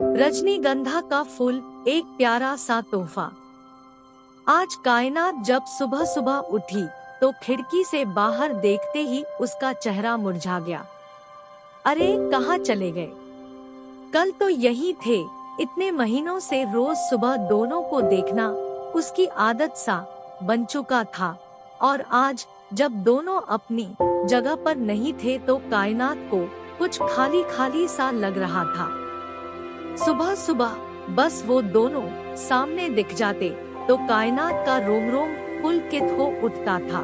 रजनीगंधा का फूल एक प्यारा सा तोहफा। आज कायनात जब सुबह सुबह उठी तो खिड़की से बाहर देखते ही उसका चेहरा मुरझा गया। अरे कहाँ चले गए? कल तो यही थे। इतने महीनों से रोज सुबह दोनों को देखना उसकी आदत सा बन चुका था, और आज जब दोनों अपनी जगह पर नहीं थे तो कायनात को कुछ खाली खाली सा लग रहा था। सुबह सुबह बस वो दोनों सामने दिख जाते तो कायनात का रोम रोम पुलकित हो उठता था,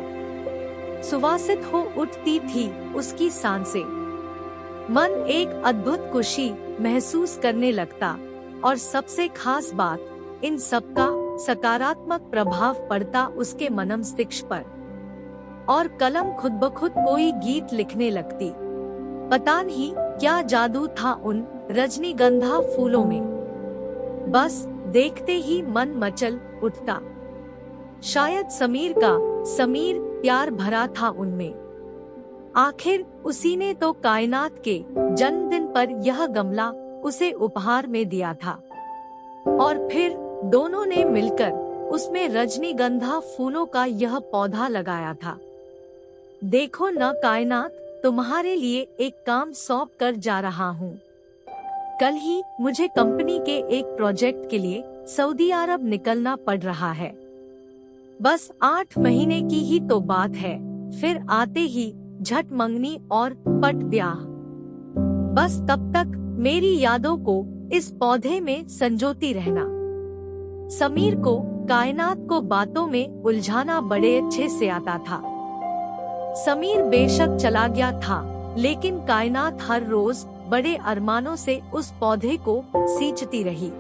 सुवासित हो उठती थी उसकी सांसें। मन एक अद्भुत खुशी महसूस करने लगता, और सबसे खास बात, इन सबका सकारात्मक प्रभाव पड़ता उसके मस्तिष्क पर, और कलम खुद ब खुद कोई गीत लिखने लगती। पता नहीं क्या जादू था उन रजनीगंधा फूलों में, बस देखते ही मन मचल उठता। शायद समीर प्यार भरा था उनमें। आखिर उसी ने तो कायनात के जन्मदिन पर यह गमला उसे उपहार में दिया था, और फिर दोनों ने मिलकर उसमें रजनीगंधा फूलों का यह पौधा लगाया था। देखो न कायनात, तुम्हारे लिए एक काम सौंप कर जा रहा हूँ। कल ही मुझे कंपनी के एक प्रोजेक्ट के लिए सऊदी अरब निकलना पड़ रहा है। बस 8 महीने की ही तो बात है, फिर आते ही झट मंगनी और पट ब्याह। बस तब तक मेरी यादों को इस पौधे में संजोती रहना। समीर को कायनात को बातों में उलझाना बड़े अच्छे से आता था। समीर बेशक चला गया था, लेकिन कायनात हर रोज बड़े अरमानों से उस पौधे को सींचती रही।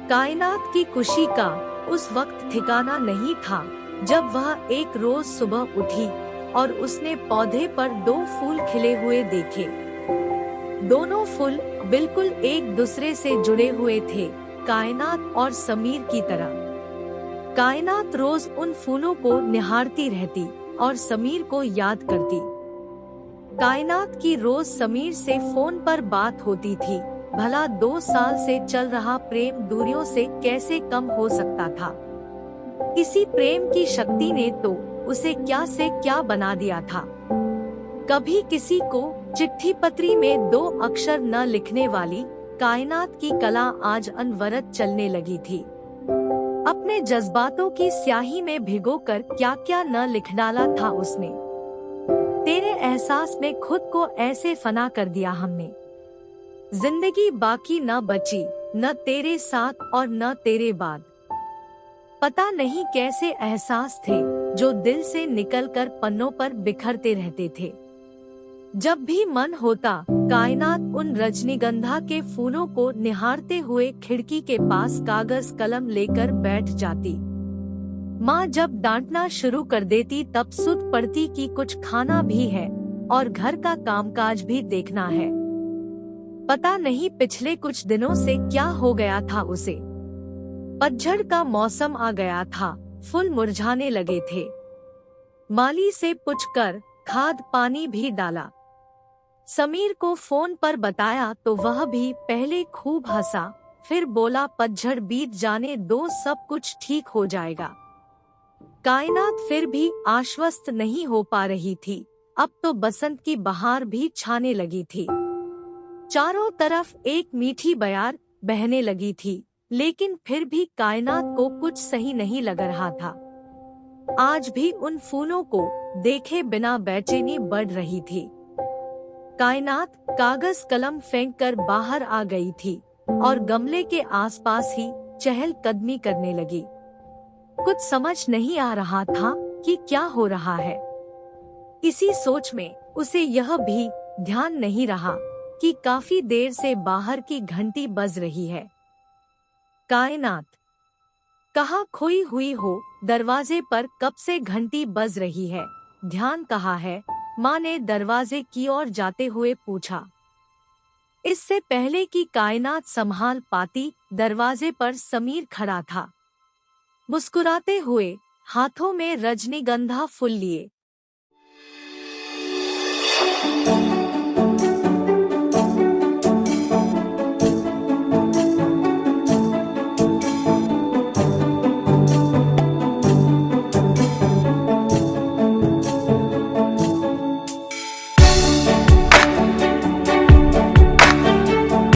कायनात की खुशी का उस वक्त ठिकाना नहीं था जब वह एक रोज सुबह उठी और उसने पौधे पर 2 फूल खिले हुए देखे। दोनों फूल बिल्कुल एक दूसरे से जुड़े हुए थे, कायनात और समीर की तरह। कायनात रोज उन फूलों को निहारती रहती और समीर को याद करती। कायनात की रोज समीर से फोन पर बात होती थी। भला 2 साल से चल रहा प्रेम दूरियों से कैसे कम हो सकता था। इसी प्रेम की शक्ति ने तो उसे क्या से क्या बना दिया था। कभी किसी को चिट्ठी पत्री में 2 अक्षर न लिखने वाली कायनात की कला आज अनवरत चलने लगी थी। अपने जज्बातों की स्याही में भिगोकर क्या क्या न लिख डाला था उसने। तेरे एहसास में खुद को ऐसे फना कर दिया हमने, जिंदगी बाकी न बची, न तेरे साथ और न तेरे बाद। पता नहीं कैसे एहसास थे जो दिल से निकलकर पन्नों पर बिखरते रहते थे। जब भी मन होता कायनात उन रजनीगंधा के फूलों को निहारते हुए खिड़की के पास कागज कलम लेकर बैठ जाती। माँ जब डांटना शुरू कर देती तब सुध पड़ती कि कुछ खाना भी है और घर का कामकाज भी देखना है। पता नहीं पिछले कुछ दिनों से क्या हो गया था उसे। पतझड़ का मौसम आ गया था, फूल मुरझाने लगे थे। माली से पूछकर खाद पानी भी डाला। समीर को फोन पर बताया तो वह भी पहले खूब हंसा, फिर बोला पतझड़ बीत जाने दो, सब कुछ ठीक हो जाएगा। कायनात फिर भी आश्वस्त नहीं हो पा रही थी। अब तो बसंत की बहार भी छाने लगी थी। चारों तरफ एक मीठी बयार बहने लगी थी, लेकिन फिर भी कायनात को कुछ सही नहीं लग रहा था। आज भी उन फूलों को देखे बिना बेचैनी बढ़ रही थी। कायनात कागज कलम फेंक कर बाहर आ गई थी और गमले के आसपास ही चहलकदमी करने लगी। कुछ समझ नहीं आ रहा था कि क्या हो रहा है। इसी सोच में उसे यह भी ध्यान नहीं रहा कि काफी देर से बाहर की घंटी बज रही है। कायनात, कहाँ खोई हुई हो? दरवाजे पर कब से घंटी बज रही है, ध्यान कहाँ है? माँ ने दरवाजे की ओर जाते हुए पूछा। इससे पहले कि कायनात संभाल पाती, दरवाजे पर समीर खड़ा था, मुस्कुराते हुए, हाथों में रजनीगंधा फूल लिए।